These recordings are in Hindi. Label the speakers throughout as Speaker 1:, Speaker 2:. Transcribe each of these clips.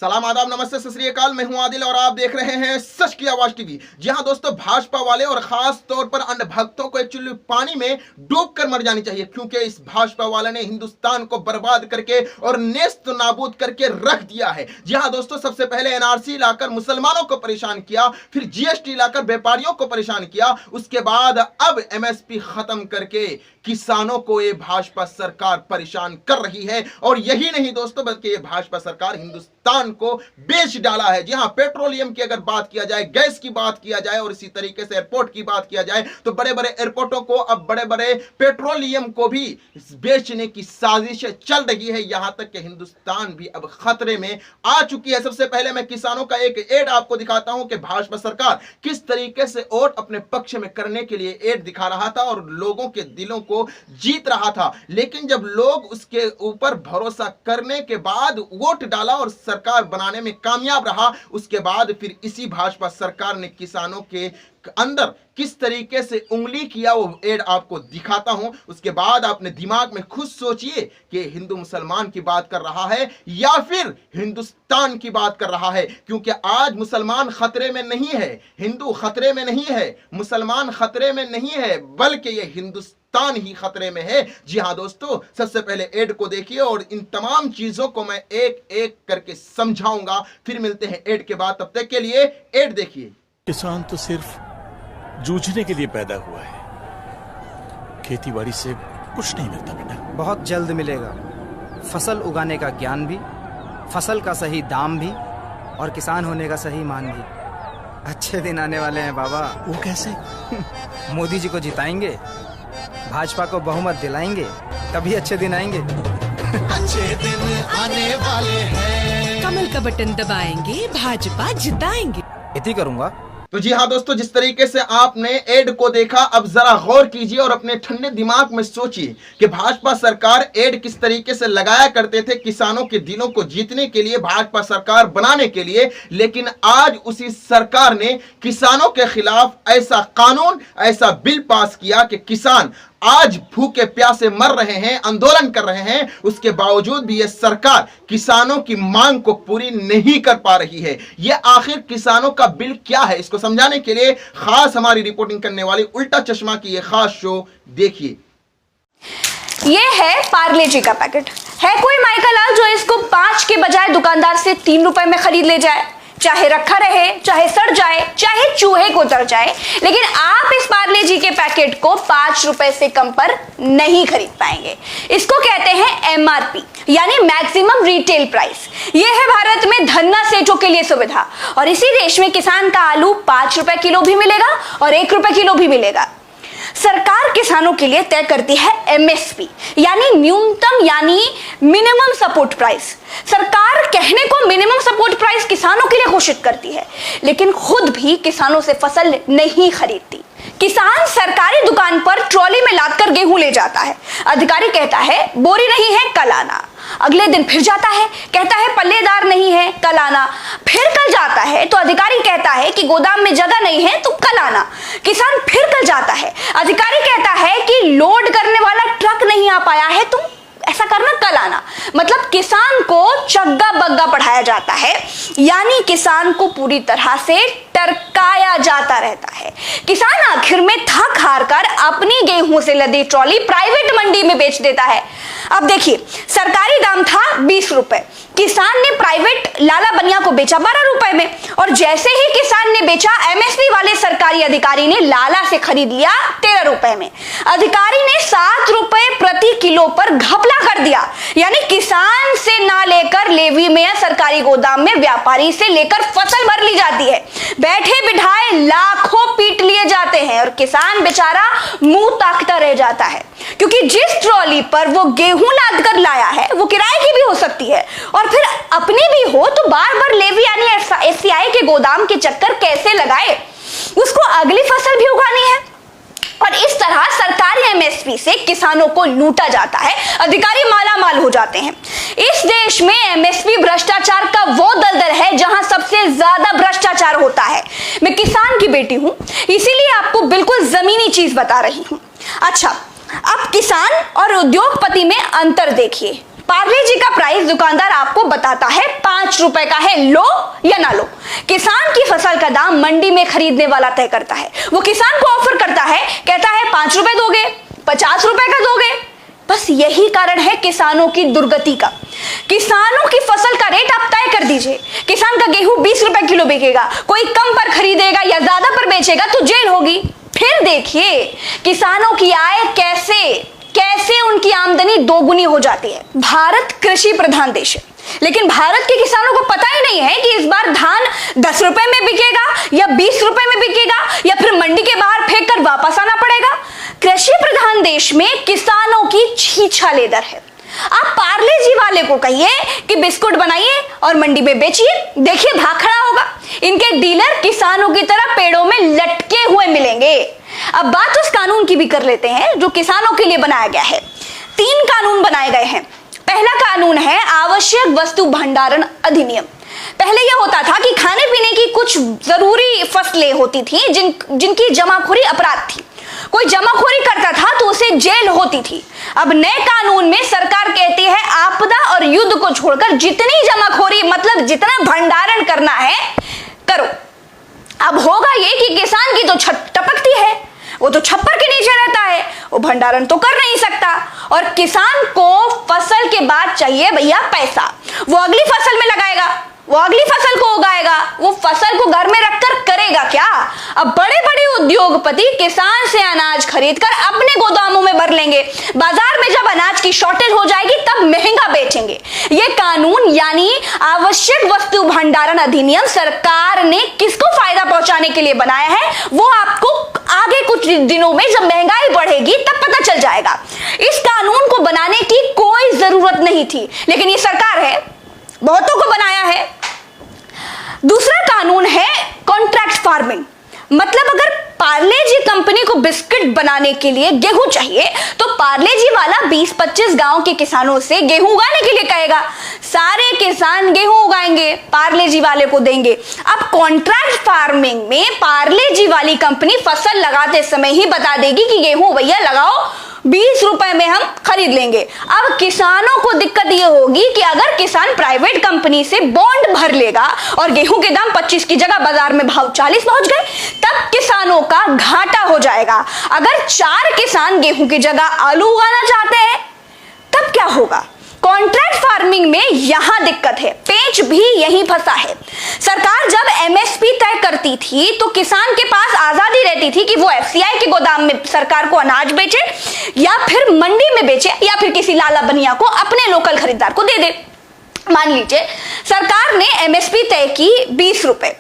Speaker 1: सलाम आदाब नमस्ते सत श्री अकाल। मैं हूं आदिल और आप देख रहे हैं सच की आवाज टीवी। जी हां दोस्तों, भाजपा वाले और खास तौर पर अन्य भक्तों को एक्चुअली पानी में डूब कर मर जानी चाहिए, क्योंकि इस भाजपा वाले ने हिंदुस्तान को बर्बाद करके और नेस्त नाबूद करके रख दिया है। जी हां दोस्तों, सबसे पहले एनआरसी लाकर मुसलमानों को परेशान किया, फिर जीएसटी लाकर व्यापारियों को परेशान किया, उसके बाद अब एमएसपी खत्म करके किसानों को ये भाजपा सरकार परेशान कर रही है। और यही नहीं दोस्तों, बल्कि ये भाजपा सरकार हिंदुस्तान को बेच डाला है। जी हां, पेट्रोलियम की अगर बात किया जाए, गैस की बात किया जाए और इसी तरीके से एयरपोर्ट की बात किया जाए, तो बड़े बड़े एयरपोर्टों को अब बड़े बड़े पेट्रोलियम को भी बेचने की साजिश चल रही है। यहां तक कि हिंदुस्तान भी अब खतरे में आ चुकी है। सबसे पहले मैं किसानों का एक एड आपको दिखाता हूं कि भाजपा सरकार किस तरीके से वोट अपने पक्ष में करने के लिए एड दिखा रहा था और लोगों के दिलों को जीत रहा था। लेकिन जब लोग उसके ऊपर भरोसा करने के बाद वोट डाला और सरकार बनाने में कामयाब रहा, उसके बाद फिर इसी भाजपा सरकार ने किसानों के अंदर किस तरीके से उंगली किया वो एड आपको दिखाता हूं। उसके बाद आपने दिमाग में खुद सोचिए कि हिंदू मुसलमान की बात कर रहा है या फिर हिंदुस्तान की बात कर रहा है, क्योंकि आज मुसलमान खतरे में नहीं है, हिंदू खतरे में नहीं है, मुसलमान खतरे में नहीं है, बल्कि ये हिंदुस्तान ही खतरे में है। जी हां दोस्तों, सबसे पहले एड को देखिए और इन तमाम चीजों को मैं एक एक करके समझाऊंगा। फिर मिलते हैं एड के बाद, तब तक के लिए एड देखिए।
Speaker 2: किसान तो सिर्फ जूझने के लिए पैदा हुआ है, खेतीबाड़ी से कुछ नहीं मिलता बेटा।
Speaker 3: बहुत जल्द मिलेगा फसल उगाने का ज्ञान भी, फसल का सही दाम भी और किसान होने का सही मान भी। अच्छे दिन आने वाले हैं बाबा।
Speaker 2: वो कैसे?
Speaker 3: मोदी जी को जिताएंगे, भाजपा को बहुमत दिलाएंगे, तभी अच्छे दिन आएंगे।
Speaker 4: अच्छे दिन आने वाले हैं।
Speaker 5: कमल का बटन दबाएंगे, भाजपा जिताएंगे।
Speaker 3: इतनी करूंगा।
Speaker 1: तो जी हाँ दोस्तों, जिस तरीके से आपने एड को देखा, अब जरा गौर कीजिए और अपने ठंडे दिमाग में सोचिए कि भाजपा सरकार एड किस तरीके से लगाया करते थे किसानों के दिलों को जीतने के लिए, भाजपा सरकार बनाने के लिए। लेकिन आज उसी सरकार ने किसानों के खिलाफ ऐसा कानून, ऐसा बिल पास किया कि किसान आज भूखे प्यासे मर रहे हैं, आंदोलन कर रहे हैं, उसके बावजूद भी यह सरकार किसानों की मांग को पूरी नहीं कर पा रही है। यह आखिर किसानों का बिल क्या है, इसको समझाने के लिए खास हमारी रिपोर्टिंग करने वाली उल्टा चश्मा की यह खास शो देखिए।
Speaker 6: ये है पार्ले जी का पैकेट। है कोई माइका लाल जो इसको 5 के बजाय दुकानदार से 3 रुपए में खरीद ले जाए? चाहे रखा रहे, चाहे सड़ जाए, चाहे चूहे को उतर जाए, लेकिन आप इस पार्ले जी के पैकेट को 5 रुपए से कम पर नहीं खरीद पाएंगे। इसको कहते हैं एमआरपी, यानी मैक्सिमम रिटेल प्राइस। यह है भारत में धन्ना सेठों के लिए सुविधा। और इसी देश में किसान का आलू 5 रुपए किलो भी मिलेगा और 1 रुपए किलो भी मिलेगा। सरकार किसानों के लिए तय करती है एमएसपी, यानी न्यूनतम यानी मिनिमम सपोर्ट प्राइस। सरकार कहने को मिनिमम सपोर्ट प्राइस किसानों के लिए घोषित करती है, लेकिन खुद भी किसानों से फसल नहीं खरीदती। किसान सरकारी दुकान पर ट्रॉली में लादकर गेहूं ले जाता है। अधिकारी कहता है बोरी नहीं है, कल आना। अगले दिन फिर जाता है, कहता है पल्लेदार नहीं है, कल आना। फिर कल जाता है तो अधिकारी कहता है कि गोदाम में जगह नहीं है, तो कल आना। किसान फिर कल जाता है, अधिकारी कहता है कि लोड करने वाला ट्रक नहीं आ पाया है, तुम ऐसा करना, कल आना। मतलब किसान को चग्गा बग्गा पढ़ाया जाता है, यानी किसान को पूरी तरह से टरकाया जाता रहता है। किसान आखिर में थक हार कर अपनी गेहूं से लदी ट्रॉली प्राइवेट मंडी में बेच देता है। अब देखिए, सरकारी दाम था 20 रुपए, किसान ने प्राइवेट लाला बनिया को बेचा 12 रुपए में, और जैसे ही किसान ने बेचा, एमएसपी वाले सरकारी अधिकारी ने लाला से खरीद लिया 13 रुपए में। अधिकारी ने 7 रुपए प्रति किलो पर घपला कर दिया, यानी किसान से ना लेकर लेवी में या सरकारी गोदाम में व्यापारी से लेकर फसल भर ली जाती है। बैठे बिठाए लाखों पीट लिए जाते हैं और किसान बेचारा मुंह ताकता रह जाता है, क्योंकि जिस ट्रॉली पर वो गेहूं लाद कर लाया है वो किराए की भी हो सकती है और फिर अपनी भी हो, तो बार बार लेवी यानी एफसीआई के गोदाम के चक्कर कैसे लगाए? उसको अगली फसल भी उगानी है। और इस तरह सरकारी एमएसपी से किसानों को लूटा जाता है, अधिकारी माला माल हो जाते हैं। इस देश में एमएसपी भ्रष्टाचार का वो दलदल है जहां सबसे ज्यादा भ्रष्टाचार होता है। मैं किसान की बेटी हूं, इसीलिए आपको बिल्कुल जमीनी चीज बता रही हूं। अच्छा, अब किसान और उद्योगपति में अंतर देखिए। पार्ले जी का प्राइस दुकानदार आपको बताता है 5 रुपए का है, लो या ना लो। किसान की फसल का दाम मंडी में खरीदने वाला तय करता है। वो किसान को ऑफर करता है, कहता है 5 रुपए दोगे, 50 रुपए का दोगे। बस यही कारण है किसानों की दुर्गति का। किसानों की फसल का रेट आप तय कर दीजिए। किसान का गेहूं 20 रुपए किलो बिकेगा, कोई कम पर खरीदेगा या ज्यादा पर बेचेगा तो जेल होगी। फिर देखिए किसानों की आय कैसे उनकी आमदनी दोगुनी हो जाती है। भारत कृषि प्रधान देश है, लेकिन भारत के किसानों को पता ही नहीं है कि इस बार धान 10 रुपए में बिकेगा या 20 रुपए में बिकेगा या फिर मंडी के बाहर फेंक कर वापस आना पड़ेगा। कृषि प्रधान देश में किसानों की छीछाले दर है। आप पार्ले जी वाले को कहिए कि बिस्कुट बनाइए और मंडी में बेचिए, देखिए भाग खड़ा होगा। इनके डीलर किसानों की तरह पेड़ों में लटके हुए मिलेंगे। अब बात उस कानून की भी कर लेते हैं जो किसानों के लिए बनाया गया है। 3 कानून बनाए गए हैं। पहला कानून है आवश्यक वस्तु भंडारण अधिनियम। पहले यह होता था कि खाने पीने की कुछ जरूरी फसलें होती थी जिनकी जमाखोरी अपराध थी। कोई जमाखोरी करता था तो उसे जेल होती थी। अब नए कानून में सरकार कहती है आपदा और युद्ध को छोड़कर जितनी जमाखोरी मतलब जितना भंडारण करना है करो। अब होगा ये कि किसान की तो छत टपकती है, वो तो छप्पर के नीचे रहता है, वो भंडारण तो कर नहीं सकता। और किसान को फसल के बाद चाहिए भैया पैसा। वो अगली फसल में लगाएगा, वो अगली फसल को उगाएगा, वो फसल को घर में रखकर करेगा क्या? अब बड़े बड़े उद्योगपति किसान से अनाज खरीदकर अपने गोदामों में भर लेंगे। बाजार में जब अनाज की शॉर्टेज हो जाएगी तब महंगा बेचेंगे। ये कानून यानी आवश्यक वस्तु भंडारण अधिनियम सरकार ने किसको फायदा पहुंचाने के लिए बनाया है वो आपको आगे कुछ दिनों में जब महंगाई बढ़ेगी तब पता चल जाएगा। इस कानून को बनाने की कोई जरूरत नहीं थी, लेकिन ये सरकार है, बहुतों को बनाया है। दूसरा कानून है कॉन्ट्रैक्ट फार्मिंग। मतलब अगर पार्ले जी कंपनी को बिस्किट बनाने के लिए गेहूं चाहिए तो पार्ले जी वाला 20-25 गांव के किसानों से गेहूं उगाने के लिए कहेगा। सारे किसान गेहूं उगाएंगे, पार्ले जी वाले को देंगे। अब कॉन्ट्रैक्ट फार्मिंग में पार्ले जी वाली कंपनी फसल लगाते समय ही बता देगी कि गेहूं भैया लगाओ, 20 रुपए में हम खरीद लेंगे। अब किसानों को दिक्कत यह होगी कि अगर किसान प्राइवेट कंपनी से बॉन्ड भर लेगा और गेहूं के दाम 25 की जगह बाजार में भाव 40 पहुंच गए तब किसानों का घाटा हो जाएगा। अगर 4 किसान गेहूं की जगह आलू उगाना चाहते हैं तब क्या होगा? कॉन्ट्रैक्ट फार्मिंग में यहां दिक्कत है, पेच भी यहीं फंसा है। सरकार जब एमएसपी तय करती थी तो किसान के पास आजादी रहती थी कि वो एफसीआई के गोदाम में सरकार को अनाज बेचे या फिर मंडी में बेचे या फिर किसी लाला बनिया को अपने लोकल खरीदार को दे दे। मान लीजिए सरकार ने एमएसपी तय की 20 रुपए,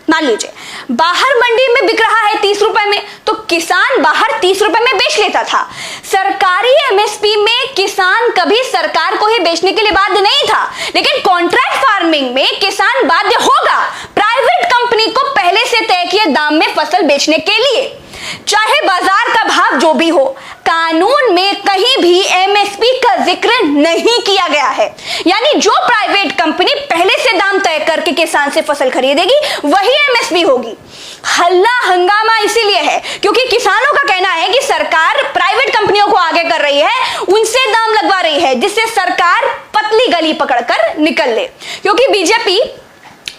Speaker 6: मान लीजिए बाहर मंडी में बिक रहा है 30 रुपए में, तो किसान बाहर 30 रुपए में बेच लेता था। सरकारी एमएसपी में किसान कभी सरकार को ही बेचने के लिए बाध्य नहीं था, लेकिन कॉन्ट्रैक्ट फार्मिंग में किसान बाध्य होगा प्राइवेट कंपनी को पहले से तय किए दाम में फसल बेचने के लिए, चाहे बाजार का भाव जो भी हो। कानून में कहीं भी एमएसपी का जिक्र नहीं किया गया है, यानी जो प्राइवेट कंपनी पहले से दाम तय करके किसान से फसल खरीदेगी वही एमएसपी होगी। हल्ला हंगामा इसीलिए है क्योंकि किसानों का कहना है कि सरकार प्राइवेट कंपनियों को आगे कर रही है, उनसे दाम लगवा रही है जिससे सरकार पतली गली पकड़कर निकल ले। क्योंकि बीजेपी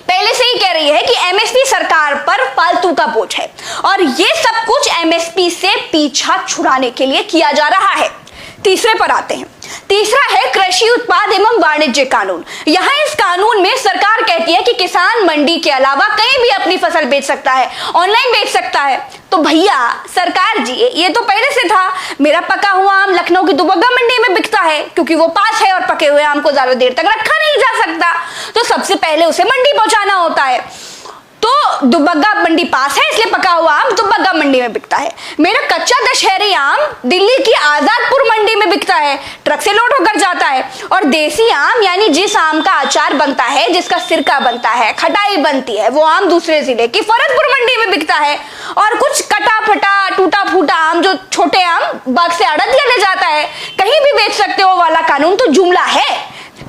Speaker 6: पहले से ही कह रही है कि एमएसपी सरकार पर फालतू का बोझ है और ये सब कुछ एमएसपी से पीछा छुड़ाने के लिए किया जा रहा है। तीसरे पर आते हैं। तीसरा है कृषि उत्पाद एवं वाणिज्य कानून। यहाँ इस कानून में सरकार कहती है कि किसान मंडी के अलावा कहीं भी अपनी फसल बेच सकता है, ऑनलाइन बेच सकता है। तो भैया सरकार जी ये तो पहले से था, मेरा पका हुआ आम लखनऊ की दुबग्गा मंडी में बिकता है क्योंकि वो पास है और पके हुए आम को ज्यादा देर तक रखा नहीं जा सकता, तो सबसे पहले उसे मंडी पहुंचाना होता है। तो दुबग्गा मंडी पास है इसलिए पका हुआ आम दुबग्गा मंडी में बिकता है। मेरा कच्चा दशहरी आम दिल्ली की आजादपुर मंडी में बिकता है, ट्रक से लोड होकर जाता है। और देसी आम यानी जिस आम का अचार बनता है, जिसका सिरका बनता है, खटाई बनती है, वो आम दूसरे जिले की फरसपुर मंडी में बिकता है। और कुछ कटा फटा टूटा फूटा आम जो छोटे आम बाग से आड़त दिया ले जाता है, कहीं भी बेच सकते हो वाला कानून तो जुमला है।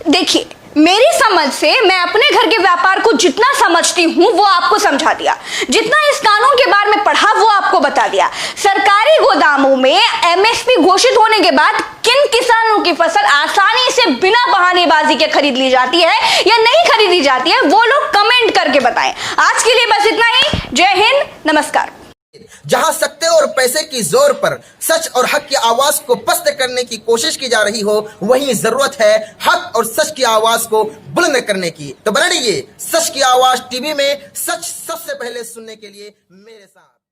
Speaker 6: देखिए मेरी समझ से मैं अपने घर के व्यापार को जितना समझती हूं वो आपको समझा दिया, जितना इस कानून के बारे में पढ़ा वो आपको बता दिया। सरकारी गोदामों में एमएसपी घोषित होने के बाद किन किसानों की फसल आसानी से बिना बहानेबाजी के खरीद ली जाती है या नहीं खरीदी जाती है, वो लोग कमेंट करके बताएं। आज के लिए बस इतना ही। जय हिंद, नमस्कार।
Speaker 1: जहां सत्ते और पैसे की जोर पर सच और हक की आवाज को पस्त करने की कोशिश की जा रही हो, वहीं जरूरत है हक और सच की आवाज को बुलंद करने की। तो बने रहिए सच की आवाज टीवी में, सच सबसे पहले सुनने के लिए मेरे साथ।